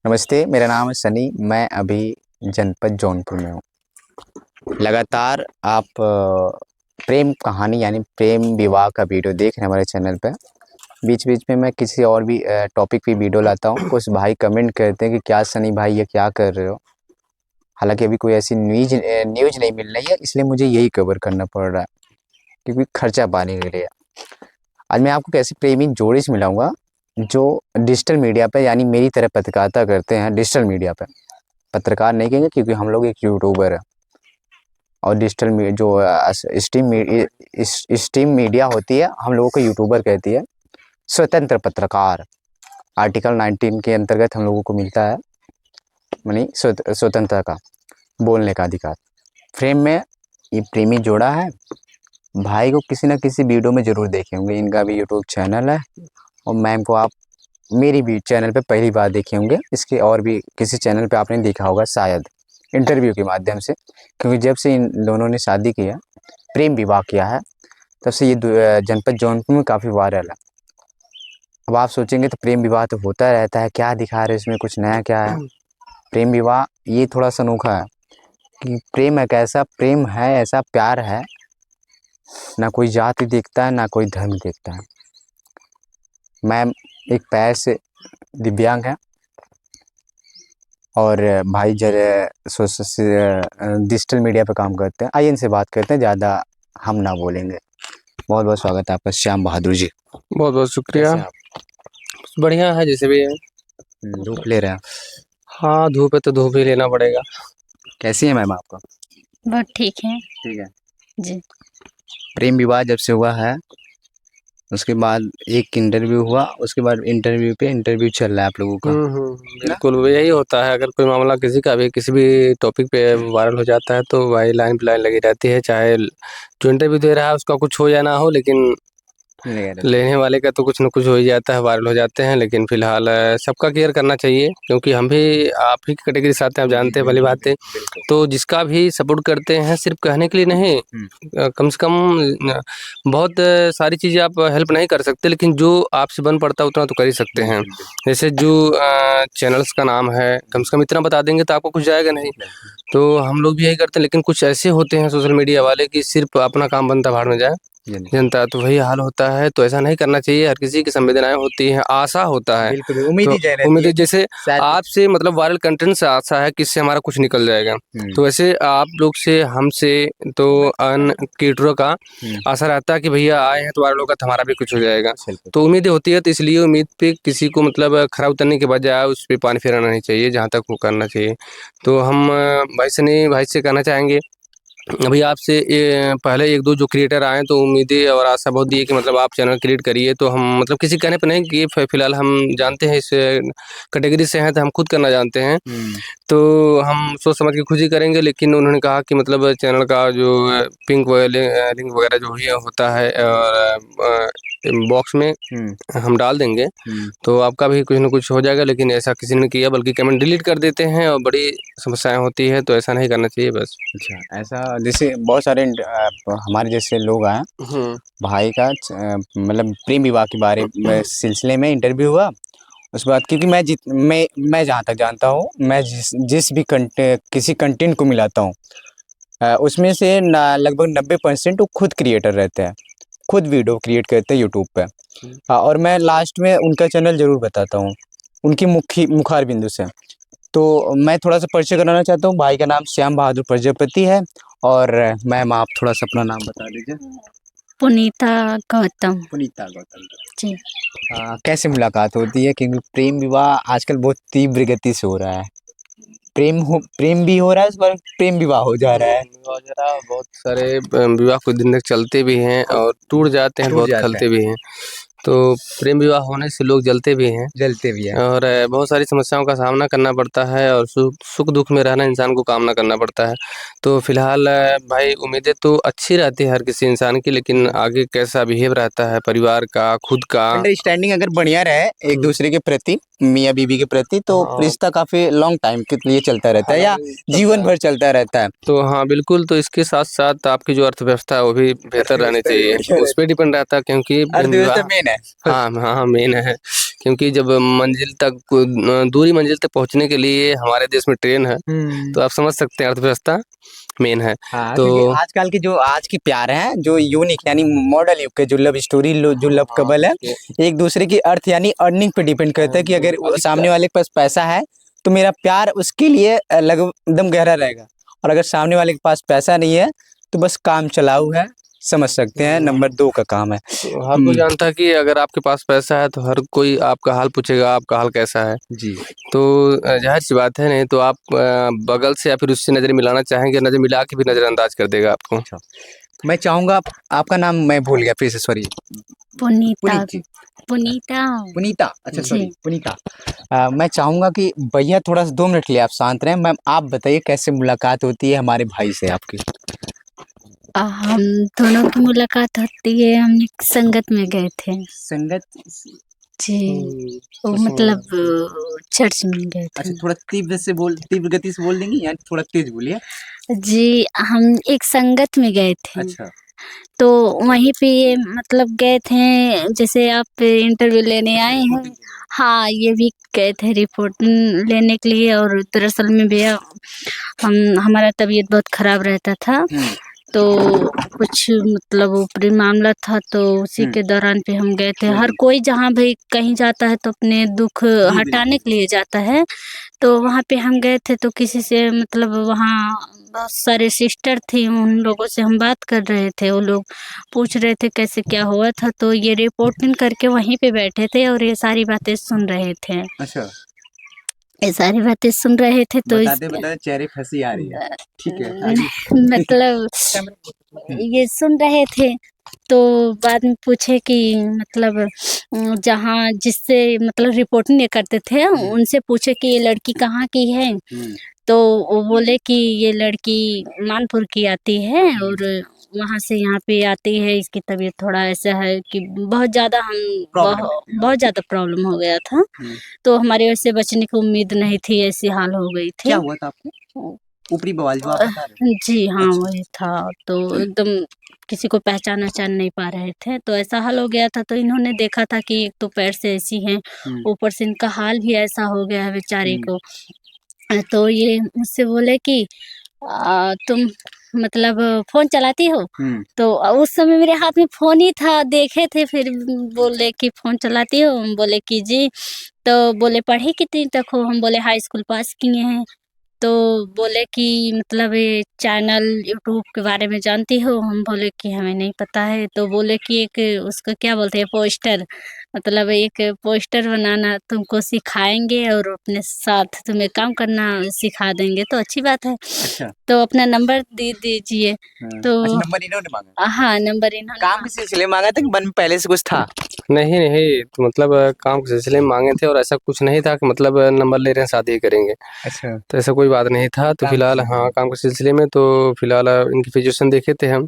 नमस्ते, मेरा नाम है सनी। मैं अभी जनपद जौनपुर में हूँ। लगातार आप प्रेम कहानी यानी प्रेम विवाह का वीडियो देख रहे हैं हमारे चैनल पे। बीच-बीच में मैं किसी और भी टॉपिक पे वीडियो लाता हूँ। कुछ भाई कमेंट करते हैं कि क्या सनी भाई ये क्या कर रहे हो? हालाँकि अभी कोई ऐसी न्यूज़ नहीं मिल रही है, इसलिए मुझे यही कवर करना पड़ रहा है क्योंकि खर्चा पानी के लिए। आज मैं आपको एक ऐसे प्रेमी जोड़े से मिलाऊँगा जो डिजिटल मीडिया पे यानी मेरी तरह पत्रकारिता करते हैं डिजिटल मीडिया पे। पत्रकार नहीं कहेंगे क्योंकि हम लोग एक यूट्यूबर है और डिजिटल जो स्ट्रीम मीडिया होती है हम लोगों को यूट्यूबर कहती है। स्वतंत्र पत्रकार आर्टिकल 19 के अंतर्गत हम लोगों को मिलता है मानी स्वतंत्रता का बोलने का अधिकार। फ्रेम में ये प्रेमी जोड़ा है। भाई को किसी न किसी वीडियो में ज़रूर देखे होंगे। इनका भी यूट्यूब चैनल है और मैम को आप मेरी भी चैनल पे पहली बार देखे होंगे। इसके और भी किसी चैनल पे आपने देखा होगा शायद इंटरव्यू के माध्यम से, क्योंकि जब से इन दोनों ने शादी किया, प्रेम विवाह किया है, तब से ये जनपद जौनपुर में काफ़ी वायरल है। अब आप सोचेंगे तो प्रेम विवाह तो होता रहता है, क्या दिखा रहे हैं इसमें, कुछ नया क्या है? प्रेम विवाह ये थोड़ा सा अनोखा है कि प्रेम एक ऐसा प्रेम है, ऐसा प्यार है, ना कोई जाति देखता है ना कोई धर्म देखता है। मैम एक पैर से दिव्यांग है और भाई डिजिटल मीडिया पे काम करते हैं। आइए इनसे बात करते हैं, ज़्यादा हम ना बोलेंगे। बहुत बहुत स्वागत है आपका श्याम बहादुर जी। बहुत बहुत शुक्रिया। कैसे आप? बढ़िया है जैसे भी है। धूप ले रहे हैं? हाँ धूप है तो धूप ही लेना पड़ेगा। कैसी है मैम आपका? बहुत ठीक है ठीक है जी। प्रेम विवाह जब से हुआ है उसके बाद एक इंटरव्यू हुआ, उसके बाद इंटरव्यू पे इंटरव्यू चल रहा है आप लोगों का। बिल्कुल यही होता है। अगर कोई मामला किसी का भी किसी भी टॉपिक पे वायरल हो जाता है तो वही लाइन पे लाइन लगी रहती है, चाहे जो इंटरव्यू दे रहा है उसका कुछ हो या ना हो, लेकिन लेने वाले का तो कुछ न कुछ हो ही जाता है, वायरल हो जाते हैं। लेकिन फिलहाल सबका केयर करना चाहिए क्योंकि हम भी आप ही की कैटेगरी से आते हैं, आप जानते हैं भली बात है। तो जिसका भी सपोर्ट करते हैं सिर्फ कहने के लिए नहीं, कम से कम बहुत सारी चीज़ें आप हेल्प नहीं कर सकते, लेकिन जो आपसे बन पड़ता है उतना तो कर ही सकते हैं। जैसे जो चैनल्स का नाम है, कम से कम इतना बता देंगे तो आपको कुछ जाएगा नहीं। तो हम लोग भी यही करते हैं, लेकिन कुछ ऐसे होते हैं सोशल मीडिया वाले कि सिर्फ अपना काम बनता भाड़ में जाए जनता, तो वही हाल होता है। तो ऐसा नहीं करना चाहिए। हर किसी की संवेदनाएं होती हैं, आशा होता है, उम्मीद जैसे आपसे मतलब वायरल कंटेंट से आशा है कि इससे हमारा कुछ निकल जाएगा। तो ऐसे आप लोग से हमसे तो अन क्रिएटरों का आशा रहता है कि भैया आए हैं तो वायरल होगा तो हमारा भी कुछ हो जाएगा। तो उम्मीदें होती है, तो इसलिए उम्मीद पे किसी को मतलब खरा उतरने के बजाय उस पर पानी फेरना नहीं चाहिए, जहाँ तक वो करना चाहिए। तो हम भाई सनी भाई से कहना चाहेंगे, अभी आपसे पहले एक दो जो क्रिएटर आए तो उम्मीदें और आशा बहुत दी है कि मतलब आप चैनल क्रिएट करिए। तो हम मतलब किसी कहने पे नहीं कि फिलहाल हम जानते हैं इस कैटेगरी से हैं तो हम खुद करना जानते हैं। तो हम सोच समझ के खुद ही करेंगे, लेकिन उन्होंने कहा कि मतलब चैनल का जो लिंक वगैरह जो भी होता है और बॉक्स में हम डाल देंगे तो आपका भी कुछ ना कुछ हो जाएगा। लेकिन ऐसा किसी ने किया, बल्कि कमेंट डिलीट कर देते हैं और बड़ी समस्याएं होती है। तो ऐसा नहीं करना चाहिए बस। अच्छा, ऐसा जैसे बहुत सारे हमारे जैसे लोग हैं, भाई का मतलब प्रेम विवाह के बारे में सिलसिले में इंटरव्यू हुआ। उसके बाद क्योंकि मैं जहाँ तक जानता हूँ, मैं जिस भी किसी कंटेंट को मिलाता हूँ उसमें से लगभग 90% वो खुद क्रिएटर रहते हैं, खुद वीडियो क्रिएट करते हैं यूट्यूब पे। और मैं लास्ट में उनका चैनल ज़रूर बताता हूँ उनकी मुखार बिंदु से। तो मैं थोड़ा सा परिचय कराना चाहता हूँ। भाई का नाम श्याम बहादुर प्रजापति है और मैम आप थोड़ा सा अपना नाम बता दीजिए। पुनीता गौतम। पुनीता गौतम जी। कैसे मुलाकात होती है? क्योंकि प्रेम विवाह आजकल बहुत तीव्र गति से हो रहा है। प्रेम भी हो रहा है, इस बार प्रेम विवाह हो जा रहा है। बहुत सारे विवाह कुछ दिन तक चलते भी हैं और टूट जाते हैं, बहुत खलते भी हैं। तो प्रेम विवाह होने से लोग जलते भी हैं और बहुत सारी समस्याओं का सामना करना पड़ता है और सुख दुख में रहना इंसान को कामना करना पड़ता है। तो फिलहाल भाई उम्मीदें तो अच्छी रहती है हर किसी इंसान की, लेकिन आगे कैसा बिहेव रहता है परिवार का, खुद का अंडरस्टैंडिंग अगर बढ़िया रहे एक दूसरे के प्रति, मियाँ बीवी के प्रति, तो रिश्ता काफी लॉन्ग टाइम के लिए चलता रहता है या जीवन भर चलता रहता है। तो हाँ बिल्कुल। तो इसके साथ साथ आपकी जो अर्थव्यवस्था है वो भी बेहतर रहनी चाहिए, उस पर डिपेंड रहता है। क्योंकि अर्थव्यवस्था मेन है। हाँ हाँ मेन है, क्योंकि जब मंजिल तक दूरी मंजिल तक पहुंचने के लिए हमारे देश में ट्रेन है, तो आप समझ सकते हैं अर्थव्यवस्था मेन है। हाँ, तो क्योंकि आजकल की जो आज की प्यार है जो यूनिक यानी मॉडल युग के जो लव स्टोरी जो लव कपल है, एक दूसरे की अर्थ यानी अर्निंग पे डिपेंड करता है कि अगर सामने वाले के पास पैसा है तो मेरा प्यार उसके लिए एकदम गहरा रहेगा, और अगर सामने वाले के पास पैसा नहीं है तो बस काम चलाऊ है, समझ सकते हैं, नंबर 2 का काम है। तो हर कोई जानता है कि अगर आपके पास पैसा है तो हर कोई आपका हाल पूछेगा, आपका हाल कैसा है। जी। तो जाहिर सी बात है, नहीं तो आप बगल से या फिर उससे नज़र मिलाना चाहेंगे, नज़र मिला के भी नज़रअंदाज कर देगा आपको। अच्छा, मैं चाहूंगा आपका नाम मैं भूल गया, फिर से सॉरी। पुनीता पुनीत जी। पुनीता पुनीता, अच्छा जी। सॉरी पुनीता। मैं चाहूंगा कि भैया थोड़ा सा 2 मिनट के लिए आप शांत रहें। मैम आप बताइए कैसे मुलाकात होती है हमारे भाई से आपकी? हम दोनों की मुलाकात होती है, हम एक संगत में गए थे संगत? जी। वो मतलब चर्च में गए अच्छा, थे थोड़ा तीव्र गति से बोल देंगी या थोड़ा तेज बोलिए? जी। हम एक संगत में गए थे, अच्छा। तो वहीं पे ये मतलब गए थे, जैसे आप इंटरव्यू लेने आए हैं, हाँ ये भी गए थे रिपोर्ट लेने के लिए। और दरअसल में भैया हमारा तबीयत बहुत खराब रहता था, तो कुछ मतलब ऊपरी मामला था, तो उसी के दौरान पे हम गए थे। हर कोई जहाँ भी कहीं जाता है तो अपने दुख हटाने के लिए जाता है, तो वहाँ पे हम गए थे। तो किसी से मतलब वहाँ बहुत सारे सिस्टर थी, उन लोगों से हम बात कर रहे थे, वो लोग पूछ रहे थे कैसे क्या हुआ था, तो ये रिपोर्टिंग करके वहीं पे बैठे थे और ये सारी बातें सुन रहे थे। अच्छा, ये सारी बातें सुन रहे थे तो बताते बताते चेहरे पे हंसी आ रही है। ठीक है, आगे। मतलब ये सुन रहे थे, तो बाद में पूछे कि मतलब जहाँ जिससे मतलब रिपोर्टिंग ये करते थे उनसे पूछे कि ये लड़की कहाँ की है, तो वो बोले कि ये लड़की मानपुर की आती है और वहाँ से यहाँ पे आती है, इसकी तबीयत थोड़ा ऐसा है कि बहुत ज़्यादा बहुत ज़्यादा प्रॉब्लम हो गया था, तो हमारे वैसे बचने की उम्मीद नहीं थी, ऐसी हाल हो गई थी। क्या हुआ था आपको? ऊपरी बवाल जो आप बता रहे हैं? जी हाँ, अच्छा। वही था। तो एकदम किसी को पहचान नहीं पा रहे थे, तो ऐसा हाल हो गया था। तो इन्होंने देखा था कि एक तो पैर से ऐसी हैं, ऊपर से इनका हाल भी ऐसा हो गया है बेचारी को। तो ये मुझसे बोले कि तुम मतलब फ़ोन चलाती हो? तो उस समय मेरे हाथ में फ़ोन ही था, देखे थे, फिर बोले कि फ़ोन चलाती हो? हम बोले कि जी। तो बोले पढ़ी कितनी तक हो? हम बोले हाई स्कूल पास किए हैं। तो बोले कि मतलब ये चैनल यूट्यूब के बारे में जानती हो? हम बोले कि हमें नहीं पता है। तो बोले कि एक उसको क्या बोलते हैं पोस्टर, मतलब एक पोस्टर बनाना तुमको सिखाएँगे और अपने साथ तुम्हें काम करना सिखा देंगे, तो अच्छी बात है। अच्छा। तो अपना नंबर दे दीजिए। तो अच्छा, नंबर इन्होंने मांगा? हाँ, नंबर इन्होंने काम के सिलसिले में मांगा था कि मन में पहले से कुछ था? नहीं, नहीं, तो मतलब काम के सिलसिले में माँगे थे और ऐसा कुछ नहीं था कि मतलब नंबर ले रहे हैं, शादी करेंगे। अच्छा। तो ऐसा कोई बात नहीं था। तो काम के फिलहाल सिलसिले हाँ, काम के सिलसिले में तो फिलहाल इनकी सिचुएशन देखे थे हम।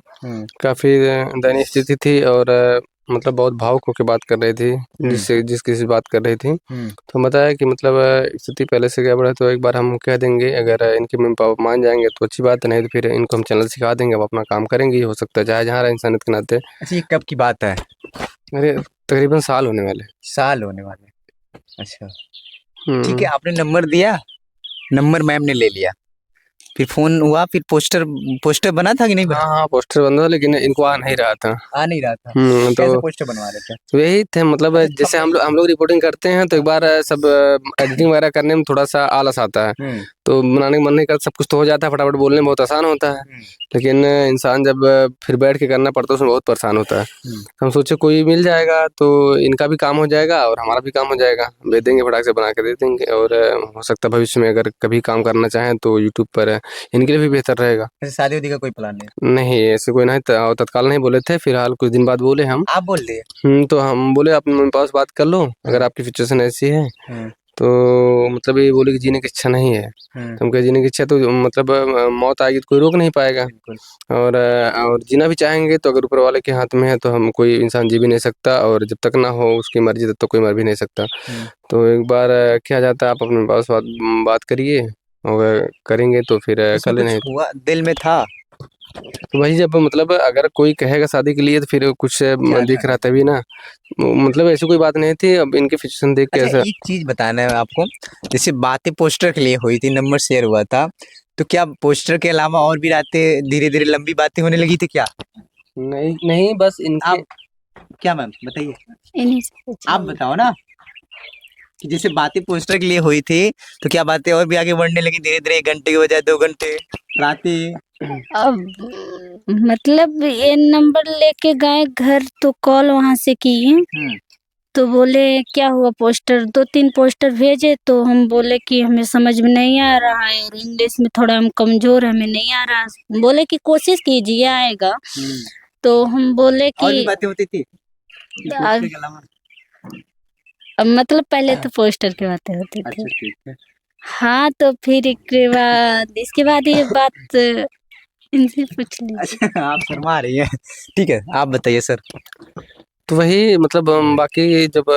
काफ़ी दयनीय स्थिति थी और मतलब बहुत भावुक होके बात कर रही थी, जिस किसी से बात कर रही थी। तो बताया कि मतलब स्थिति पहले से गड़बड़ है, तो एक बार हम कह देंगे, अगर इनके मम्मी-पापा मान जाएँगे तो अच्छी बात है, नहीं तो फिर इनको हम चैनल सिखा देंगे, अब अपना काम करेंगी, हो सकता है चाहे जहाँ रहे इंसानियत के नाते। अच्छा, ये कब की बात है? अरे तकरीबन साल होने वाले। साल होने वाले। अच्छा, ठीक हुँ। है, आपने नंबर दिया, नंबर मैम ने ले लिया, फिर फ़ोन हुआ, फिर पोस्टर पोस्टर बना था कि नहीं बना? हाँ, हाँ, पोस्टर बन रहा लेकिन इनको आ नहीं रहा था। आ नहीं रहा था। कैसे तो पोस्टर बनवा रहे थे? तो यही थे मतलब अच्छा, जैसे हम लोग रिपोर्टिंग करते हैं तो एक बार सब एडिटिंग वगैरह करने में थोड़ा-सा आलस आता है। तो बनाने का मन नहीं करता, सब कुछ तो हो जाता है, फटाफट बोलने में बहुत आसान होता है। लेकिन इंसान जब फिर बैठ के करना पड़ता है, उसमें बहुत परेशान होता है। हम सोचे कोई मिल जाएगा तो इनका भी काम हो जाएगा और हमारा भी काम हो जाएगा। भेज देंगे, फटाक से बना के दे देंगे और हो सकता है भविष्य में अगर कभी काम करना चाहें तो यूट्यूब पर इनके लिए भी बेहतर रहेगा। अच्छा, शादी-वादी का कोई प्लान नहीं? नहीं, ऐसे कोई नहीं था, तत्काल नहीं बोले थे, फिलहाल कुछ दिन बाद बोले हम। आप बोल दिए? तो हम बोले अपने मम्मी-पापा से बात कर लो, अगर आपकी सिचुएशन ऐसी है, तो मतलब ये बोले कि जीने की इच्छा नहीं है। तो हम कहे जीने की इच्छा तो मतलब मौत आएगी तो कोई रोक नहीं पाएगा बिल्कुल। और जीना भी चाहेंगे तो अगर ऊपर वाले के हाथ में है तो हम कोई इंसान जी भी नहीं सकता और जब तक ना हो उसकी मर्ज़ी तब तक कोई मर भी नहीं सकता। तो एक बार क्या जाता है आप अपने पास बात करिए और करेंगे तो फिर कर उसमें लेना कुछ है। हुआ दिल में था? तो वही जब मतलब अगर कोई कहेगा शादी के लिए तो फिर कुछ दिख रहा तभी ना, मतलब ऐसी कोई बात नहीं थी। अब इनके फिक्शन देख के अच्छा ऐसा एक चीज बताना है आपको, जैसे बातें पोस्टर के लिए हुई थी, नंबर शेयर हुआ था, तो क्या पोस्टर के अलावा और भी रातें धीरे धीरे लंबी बातें होने लगी थी क्या? नहीं नहीं, बस इनके आप क्या मैम बताइए, इन्हीं से पूछा आप होगा। बताओ ना कि जैसे बातें पोस्टर के लिए हुई थी तो क्या बातें और भी आगे बढ़ने लगी धीरे धीरे, 1 घंटे की बजाय 2 घंटे रातें? अब मतलब ये नंबर लेके गए घर तो कॉल वहां से किए, तो बोले क्या हुआ, पोस्टर 2-3 पोस्टर भेजे, तो हम बोले कि हमें समझ में नहीं आ रहा है और इंग्लिश में थोड़ा हम कमजोर हैं, हमें नहीं आ रहा। बोले कि कोशिश कीजिए आएगा। तो हम बोले और भी कि बातें होती थी कि पोस्टर के अलावा? अब मतलब पहले तो पोस्टर की बातें होती थी। अच्छा ठीक है। हाँ, तो फिर इसके बाद ये बात इनसे पूछ लीजिए। अच्छा आप शर्मा रही हैं, ठीक है आप बताइए सर। तो वही मतलब बाकी जब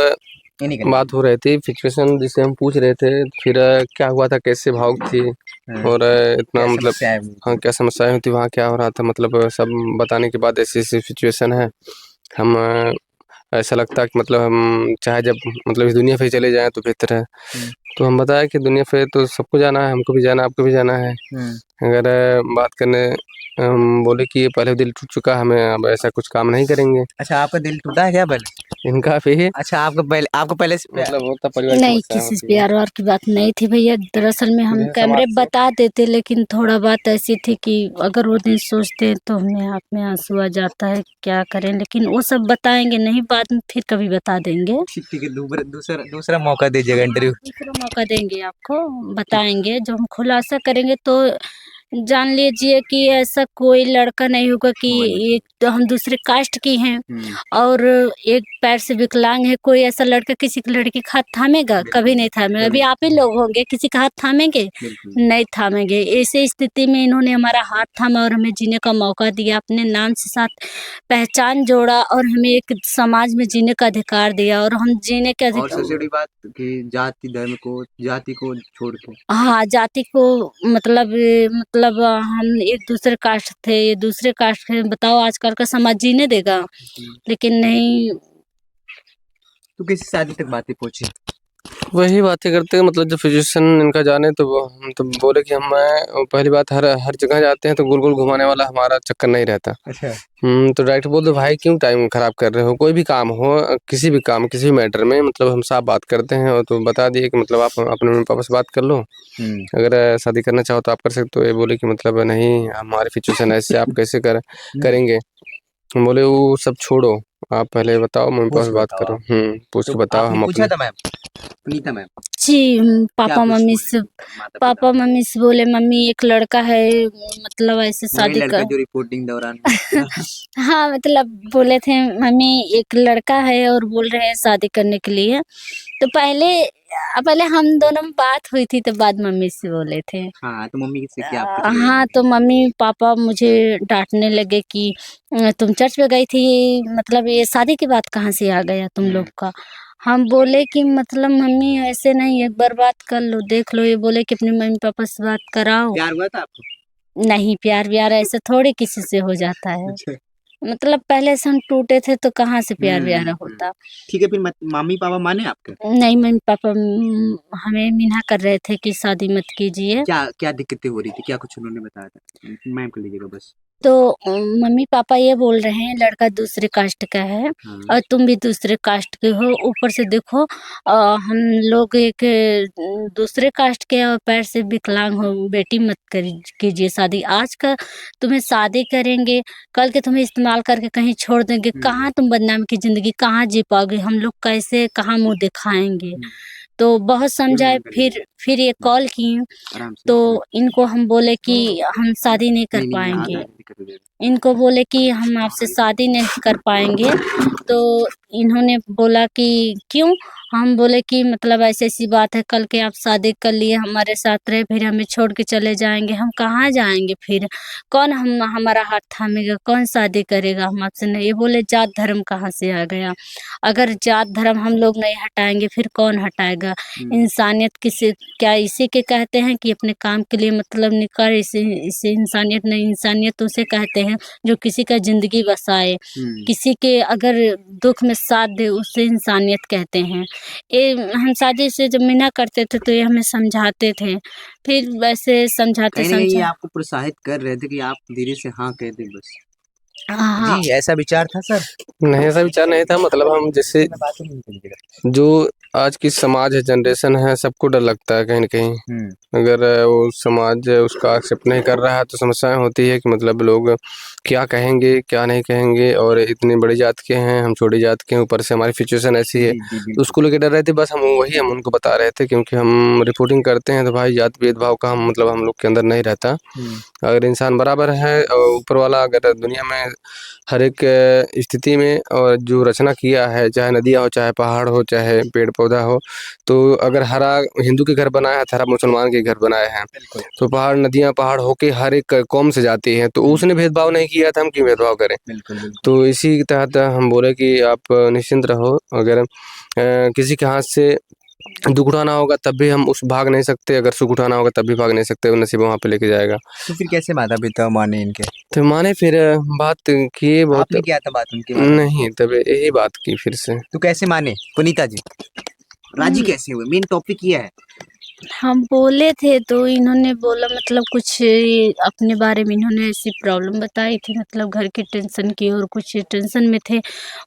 इन्हीं का बात हो रही थी सिचुएशन जिसे हम पूछ रहे थे, फिर क्या हुआ था, कैसे भावुक थी और इतना क्या मतलब समस्या है वो? हाँ क्या समस्याएं हुई थी, वहाँ क्या हो रहा था, मतलब सब बताने के बाद ऐसी ऐसी सिचुएशन है। हम ऐसा लगता है कि मतलब हम चाहे जब मतलब इस दुनिया से ही चले जाएं तो बेहतर है। तो हम बताया कि दुनिया पे तो सबको जाना है, हमको भी जाना है, आपको भी जाना है। अगर बात करने हम बोले कि पहले दिल टूट चुका है, हमें अब ऐसा कुछ काम नहीं करेंगे। अच्छा आपका दिल टूटा है क्या पहले? इनका भी अच्छा आपको पहले से मतलब होता परिवार की नहीं, समस्या किसी से होती है। प्यार वार की बात नहीं थी भैया। दरअसल में हम जैसे कैमरे समाज से बता देते, लेकिन थोड़ा बात ऐसी थी कि अगर वो दिन सोचते तो हमें आँख में आंसू आ जाता है, क्या करें। लेकिन वो सब बताएंगे नहीं, बाद में फिर कभी बता देंगे। ठीक है, दूसरा मौका दीजिएगा इंटरव्यू। दूसरा मौका देंगे आपको, बताएंगे। जो हम खुलासा करेंगे तो जान लीजिए कि ऐसा कोई लड़का नहीं होगा कि एक तो हम दूसरे कास्ट की हैं और एक पैर से विकलांग है। कोई ऐसा लड़का किसी की लड़की का हाथ थामेगा? कभी नहीं थामेगा। अभी आप ही लोग होंगे, किसी का हाथ थामेंगे? नहीं थामेंगे। ऐसे स्थिति में इन्होंने हमारा हाथ थामा और हमें जीने का मौका दिया, अपने नाम से साथ पहचान जोड़ा और हमें एक समाज में जीने का अधिकार दिया और हम जीने के और सबसे बड़ी बात कि जाति को छोड़ के हाँ, जाति को मतलब हम एक दूसरे कास्ट थे, ये दूसरे कास्ट के। बताओ आजकल का समाज जीने देगा? लेकिन नहीं। तो किसी शादी तक बातें पहुंची? वही बातें करते मतलब जब फिजिशियन इनका जाने तो हम तो बोले कि हम पहली बात हर हर जगह जाते हैं तो गोल गोल घुमाने वाला हमारा चक्कर नहीं रहता। अच्छा तो डायरेक्ट बोल दो भाई क्यों टाइम खराब कर रहे हो, कोई भी काम हो, किसी भी काम किसी भी मैटर में मतलब हम साफ बात करते हैं। और तो बता दिए कि मतलब आप अपने मम्मी पापा से बात कर लो, अगर शादी करना चाहो तो आप कर सकते हो। ये बोले कि मतलब नहीं हमारे सिचुएशन ऐसे, आप कैसे करेंगे। हम बोले वो सब छोड़ो, आप पहले बताओ, मम्मी पापा से बात करो। पूछ के बताओ। आपने हम पूछा अपने था मैम, पुनीता मैम? जी, क्या पापा कुछ मम्मी बोले से माता पिता? पापा मम्मी से बोले मम्मी एक लड़का है, मतलब ऐसे वही शादी लड़का कर। जो रिपोर्टिंग दौरान हाँ, मतलब बोले थे मम्मी एक लड़का है और बोल रहे हैं शादी करने के लिए। तो पहले हम दोनों में बात हुई थी, तो बाद मम्मी से बोले थे। हाँ तो मम्मी से क्या पूछ रही हाँ, थी? तो मम्मी पापा मुझे डांटने लगे कि तुम चर्च में गई थी, मतलब ये शादी की बात कहाँ से आ गया तुम लोग का? हम बोले कि मतलब मम्मी ऐसे नहीं, एक बार बात कर लो, देख लो। ये बोले कि अपने मम्मी पापा से बात कराओ। प्यार हुआ था आपको? नहीं, प्यार व्यार ऐसे थोड़ी किसी से हो जाता है। अच्छा मतलब पहले से हम टूटे थे तो कहाँ से प्यार व्यार होता। ठीक है, फिर मम्मी पापा माने आपके? नहीं, मम्मी पापा हमें मना कर रहे थे कि शादी मत कीजिए। क्या क्या दिक्कतें हो रही थी, क्या कुछ उन्होंने बताया था? मैम कर लीजिएगा बस। तो मम्मी पापा ये बोल रहे हैं लड़का दूसरे कास्ट का है और तुम भी दूसरे कास्ट के हो। ऊपर से देखो हम लोग एक दूसरे कास्ट के और पैर से विकलांग हो, बेटी मत कीजिए शादी। आज का तुम्हें शादी करेंगे, कल के तुम्हें इस्तेमाल करके कहीं छोड़ देंगे। कहाँ तुम बदनाम की जिंदगी कहाँ जी पाओगे? हम लोग कैसे कहाँ मुंह दिखाएंगे? तो बहुत समझाए, फिर ये कॉल किए। आराम से तो इनको हम बोले कि हम शादी नहीं कर पाएंगे। इनको बोले कि हम आपसे शादी नहीं कर पाएंगे। तो इन्होंने बोला कि क्यों? हम बोले कि मतलब ऐसी-ऐसी बात है, कल के आप शादी कर लिए, हमारे साथ रहे, फिर हमें छोड़ के चले जाएँगे, हम कहाँ जाएँगे फिर? कौन हमारा हाथ थामेगा? कौन शादी करेगा? हम आपसे नहीं। ये बोले जात धर्म कहाँ से आ गया? अगर जात धर्म हम लोग नहीं हटाएँगे फिर कौन हटाएगा? इंसानियत किसे क्या इसी के कहते हैं कि अपने काम के लिए मतलब निकाल, इसे इसे इंसानियत नहीं, इंसानियत उसे उसे कहते हैं जो किसी का जिंदगी बसाए, किसी के अगर दुख में साथ दे, उसे इंसानियत कहते हैं। ये हम शादी से जब मिला करते थे तो ये हमें समझाते थे, फिर वैसे समझाते कहीं ना कहीं ये समझा आपको प्रोत्साहित कर रहे थे कि आप धीरे से हाँ कह दें बस। हाँ जी ऐसा विचार था सर? नहीं, ऐसा विचार नहीं था। मतलब हम जैसे जो आज की समाज है, जनरेशन है, सबको डर लगता है कहीं न कहीं। अगर वो समाज उसका एक्सेप्ट नहीं कर रहा है तो समस्याएँ होती है कि मतलब लोग क्या कहेंगे, क्या नहीं कहेंगे, और इतनी बड़ी जात के हैं, हम छोटी जात के हैं, ऊपर से हमारी सिचुएशन ऐसी है। तो उसको लेके डर रहे थे, बस हम उनको बता रहे थे, क्योंकि हम रिपोर्टिंग करते हैं तो भाई जात भेदभाव का हम लोग के अंदर नहीं रहता। अगर इंसान बराबर है और ऊपर वाला अगर दुनिया में हर एक स्थिति में और जो रचना किया है, चाहे नदियाँ हो, चाहे पहाड़ हो, चाहे पेड़-पौधा हो, तो अगर हरा हिंदू के घर बनाया है तो हरा मुसलमान के घर बनाए हैं। तो पहाड़, नदियाँ, पहाड़ होके हर एक कौम से जाती हैं, तो उसने भेदभाव नहीं किया था, हम क्यों भेदभाव करें? तो इसी के तहत हम बोले कि आप निश्चिंत रहो, अगर किसी के हाथ से दुःख उठाना होगा तब भी हम उस भाग नहीं सकते, अगर सुख उठाना होगा तब भी भाग नहीं सकते, वो नसीब वहाँ पे लेके जाएगा। तो फिर कैसे माता-पिता माने इनके? तो माने फिर बात किए बहुत। आपने किया था बात उनके? नहीं, तब यही बात की फिर से। तो कैसे माने पुनीता जी? राजी कैसे हुए? मेन टॉपिक ये है। हम बोले थे तो इन्होंने बोला, मतलब कुछ ये अपने बारे में इन्होंने ऐसी प्रॉब्लम बताई थी, मतलब घर की टेंशन की, और कुछ टेंशन में थे,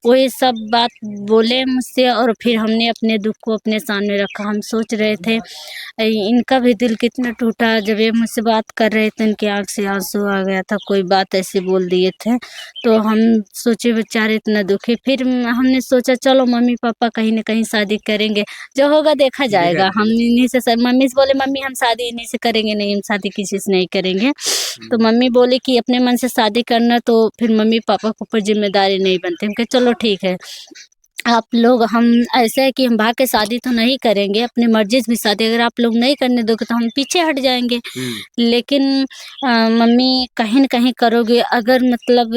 वही सब बात बोले मुझसे, और फिर हमने अपने दुख को अपने सामने रखा। हम सोच रहे थे इनका भी दिल कितना टूटा, जब ये मुझसे बात कर रहे थे इनकी आँख से आंसू आ गया था, कोई बात ऐसी बोल दिए थे, तो हम सोचे बेचारे इतना दुखी। फिर हमने सोचा चलो मम्मी पापा कहीं ना कहीं शादी करेंगे, जो होगा देखा जाएगा। हम इन्हीं से मम्मी से बोले मम्मी हम शादी इन्हीं से करेंगे, नहीं हम शादी किसी से नहीं करेंगे। तो मम्मी बोली कि अपने मन से शादी करना, तो फिर मम्मी पापा के ऊपर जिम्मेदारी नहीं बनती। हम कहे चलो ठीक है, आप लोग, हम ऐसा है कि हम भाग के शादी तो नहीं करेंगे, अपनी मर्जी से भी शादी अगर आप लोग नहीं करने दोगे तो हम पीछे हट जाएंगे, लेकिन मम्मी कहीं न कहीं करोगे, अगर मतलब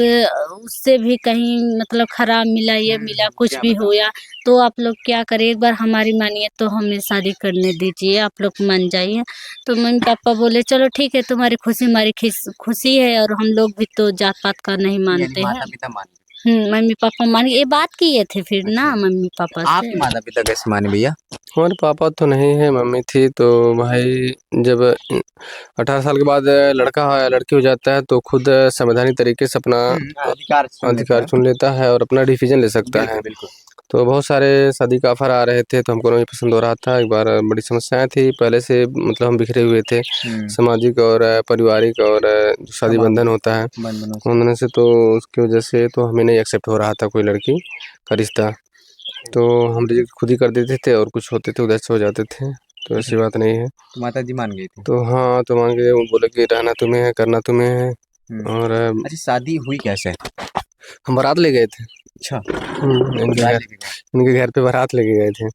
उससे भी कहीं मतलब खराब मिला, ये मिला, कुछ भी होया तो आप लोग क्या करें, एक बार हमारी मानिए तो हमें शादी करने दीजिए, आप लोग मान जाइए। तो मम्मी पापा बोले चलो ठीक है, तुम्हारी खुशी हमारी खुशी है, और हम लोग भी तो जात पात का नहीं मानते हैं। माता-पिता मान गए। मम्मी पापा मान ये बात किए थे फिर ना मम्मी पापा से। आपके माता-पिता कैसे माने भैया? हमारे पापा तो नहीं है, मम्मी थी। तो भाई जब 18 साल के बाद लड़का या लड़की हो जाता है तो खुद संवैधानिक तरीके से अपना अधिकार चुन लेता है और अपना डिसीजन ले सकता है। बिल्कुल। तो बहुत सारे शादी का ऑफर आ रहे थे, तो हमको नहीं पसंद हो रहा था। एक बार बड़ी समस्याएँ थी, पहले से मतलब हम बिखरे हुए थे, सामाजिक और पारिवारिक, और जो शादी बंधन होता है बंधन से, तो उसकी वजह से तो हमें नहीं एक्सेप्ट हो रहा था कोई लड़की का रिश्ता। तो हम रिजेक्ट खुद ही कर देते थे, और कुछ होते थे उधर से हो जाते थे, तो ऐसी बात नहीं है। तो माताजी मान गई थी? तो हाँ, तो मान गए, वो बोले कि रहना तुम्हें है, करना तुम्हें है। और अच्छा शादी हुई कैसे? हम बारात ले गए थे। अच्छा। इनके घर पे बारात लेके गए थे।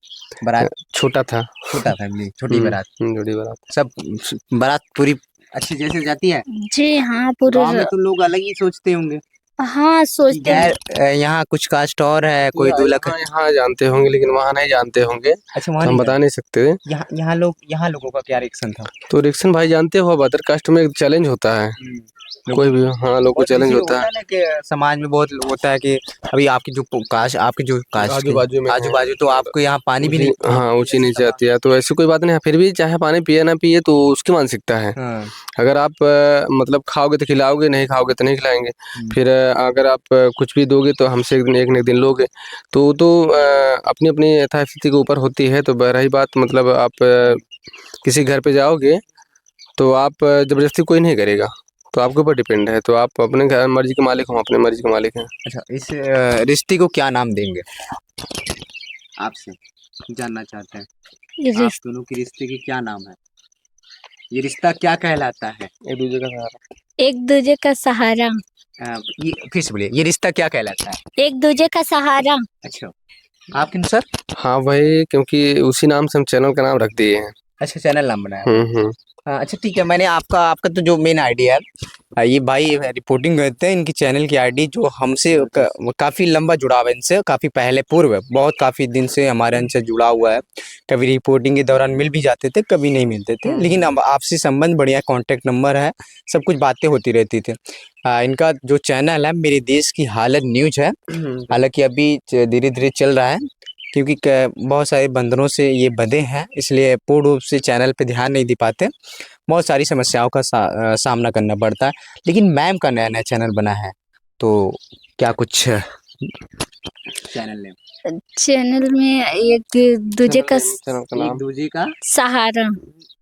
बारात छोटा था। छोटा फैमिली, छोटी बारात। छोटी बारात। सब बारात पूरी अच्छी जैसे जाती है? जी हाँ, पूरे गाँव में तो लोग अलग ही सोचते होंगे। हाँ सोचते हैं। यहाँ कुछ कास्ट और है, कोई दूल्हा यहाँ जानते होंगे, लेकिन वहाँ नहीं जानते होंगे। अच्छा हम बता नहीं सकते। यहाँ लोगों का क्या रिएक्शन था? तो रिएक्शन भाई जानते हो, अदर कास्ट में एक चैलेंज होता है, कोई भी, हाँ, लोग को चैलेंज होता है ना कि समाज में बहुत होता है कि अभी आपकी जो कास्ट आजू बाजू तो आपको यहाँ पानी भी नहीं, हाँ, ऊँची नीचे आती है। तो ऐसी कोई बात नहीं है, फिर भी चाहे पानी पिए ना पिए तो उसकी मानसिकता है। अगर आप मतलब खाओगे तो खिलाओगे, नहीं खाओगे तो नहीं खिलाएंगे। फिर अगर आप कुछ भी दोगे तो हमसे एक न एक दिन लोगे। तो अपनी अपनी यथास्थिति के ऊपर होती है। तो रही बात, मतलब आप किसी घर पे जाओगे तो आप ज़बरदस्ती कोई नहीं करेगा, तो आपके ऊपर डिपेंड है। तो आप अपने घर मर्जी के मालिक हो, अपने मर्जी के मालिक हैं। अच्छा, इस रिश्ते को क्या नाम देंगे? आपसे जानना चाहते हैं, आप दोनों के रिश्ते की क्या नाम है? ये रिश्ता क्या कहलाता है? एक दूसरे का सहारा। एक दूसरे का सहारा। ये फिर से बोलिए, ये रिश्ता क्या कहलाता है? एक दूसरे का सहारा। अच्छा, आपके अनुसार? हाँ भाई, क्योंकि उसी नाम से हम चैनल का नाम रख दिए हैं। अच्छा, चैनल नाम बनाया है। हम्म। हाँ, अच्छा ठीक है। मैंने आपका आपका तो जो मेन आईडिया है, ये भाई रिपोर्टिंग करते हैं, इनकी चैनल की आईडी जो हमसे काफ़ी लंबा जुड़ाव है इनसे, काफ़ी पहले पूर्व बहुत काफ़ी दिन से हमारे इनसे जुड़ा हुआ है। कभी रिपोर्टिंग के दौरान मिल भी जाते थे, कभी नहीं मिलते थे, लेकिन अब आपसी संबंध बढ़िया, कांटेक्ट नंबर है, सब कुछ बातें होती रहती थी। इनका जो चैनल है मेरे देश की हालत न्यूज है, हालांकि अभी धीरे धीरे चल रहा है क्योंकि बहुत सारे बंदरों से ये बंधे हैं, इसलिए पूर्ण रूप से चैनल पे ध्यान नहीं दे पाते, बहुत सारी समस्याओं का सामना करना पड़ता है। लेकिन मैम का नया नया चैनल बना है, तो क्या कुछ चैनल नेम? चैनल में एक दूजे का चैनल का एक नाम दूजे का सहारा,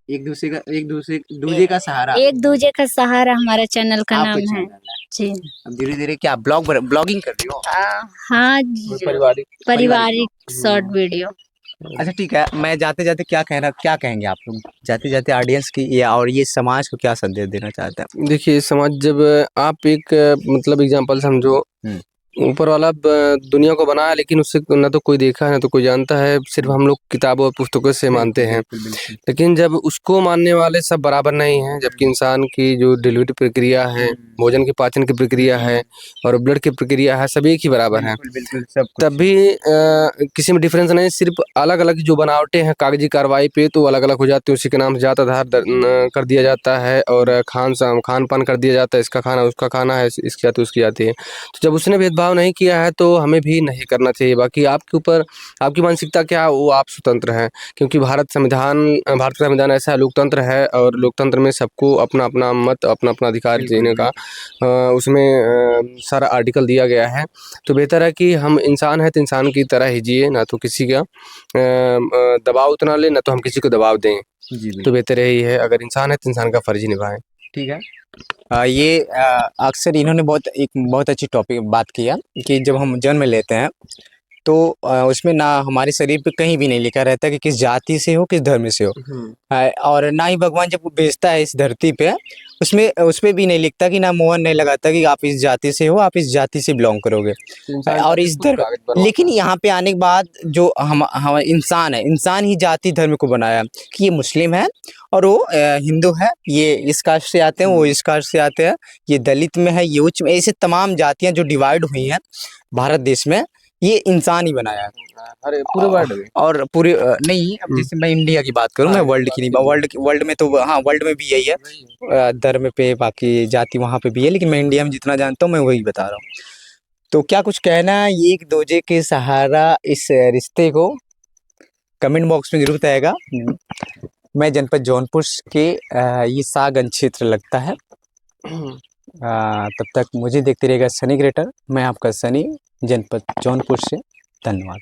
दूजे का सहारा, एक दूजे का सहारा हमारा चैनल का आपका नाम है चैनल है। जी। अब धीरे धीरे क्या ब्लॉगिंग कर रही हो? हाँ पारिवारिक। पारिवारिक शॉर्ट वीडियो। अच्छा ठीक है। मैं जाते जाते क्या कहेंगे आप लोग जाते जाते ऑडियंस की, या और ये समाज को क्या संदेश देना चाहते हैं? देखिए समाज, जब आप एक मतलब एग्जांपल समझो, हम्म। ऊपर वाला दुनिया को बनाया, लेकिन उससे ना तो कोई देखा है ना तो कोई जानता है, सिर्फ हम लोग किताबों और पुस्तकों से मानते हैं। बिल्कुल बिल्कुल। लेकिन जब उसको मानने वाले सब बराबर नहीं हैं, जबकि इंसान की जो डिलीवरी प्रक्रिया है, भोजन की पाचन की प्रक्रिया है और ब्लड की प्रक्रिया है, सब एक ही बराबर है। बिल्कुल बिल्कुल, सब कुछ। तब भी किसी में डिफरेंस नहीं, सिर्फ अलग अलग जो बनावटें हैं कागजी कार्रवाई पे तो अलग अलग हो जाती है, उसी के नाम से जात आधार कर दिया जाता है और खान पान कर दिया जाता है, इसका खाना उसका खाना है, इसकी जाति उसकी जाति है। तो जब उसने भेदभाव नहीं किया है तो हमें भी नहीं करना चाहिए। बाकी आपके ऊपर आपकी मानसिकता क्या है, वो आप स्वतंत्र हैं, क्योंकि भारत का संविधान ऐसा लोकतंत्र है और लोकतंत्र में सबको अपना अपना मत, अपना अपना अधिकार देने का उसमें सारा आर्टिकल दिया गया है। तो बेहतर है कि हम इंसान हैं तो इंसान की तरह ही जिए, ना तो किसी का दबाव उतना ले, ना तो हम किसी को दबाव दें। जी बिल्कुल। तो बेहतर यही है, अगर इंसान है तो इंसान का फर्ज ही निभाएं। ठीक है। ये अक्सर इन्होंने बहुत अच्छी टॉपिक बात किया कि जब हम जन्म लेते हैं तो उसमें ना हमारे शरीर पे कहीं भी नहीं लिखा रहता कि किस जाति से हो, किस धर्म से हो। और ना ही भगवान जब वो भेजता है इस धरती पे, उसमें भी नहीं लिखता कि ना मोहर नहीं लगाता कि आप इस जाति से हो, आप इस जाति से बिलोंग करोगे। और इस धर्म, लेकिन यहाँ पे आने के बाद जो हम इंसान है, इंसान ही जाति धर्म को बनाया कि ये मुस्लिम है और वो हिंदू है, ये इस कास्ट से आते हैं, वो इस कास्ट से आते हैं, ये दलित में है, ये उच्च में, ऐसे तमाम जातियाँ जो डिवाइड हुई हैं भारत देश में, ये इंसान ही बनाया है। अरे पूरे वर्ल्ड में और पूरे नहीं, अब जैसे मैं इंडिया की बात करूँ, मैं वर्ल्ड की नहीं, वर्ल्ड में तो हाँ, वर्ल्ड में भी यही है, धर्म पे बाकी जाति वहाँ पे भी है, लेकिन मैं इंडिया में जितना जानता हूँ मैं वही बता रहा हूँ। तो क्या कुछ कहना है एक दूजे के सहारा इस रिश्ते को कमेंट बॉक्स में जरूर बताएगा। मैं जनपद जौनपुर के ये सागंज क्षेत्र लगता है। तब तक मुझे देखते रहिएगा सनी क्रिएटर। मैं आपका सनी, जनपद जौनपुर से। धन्यवाद।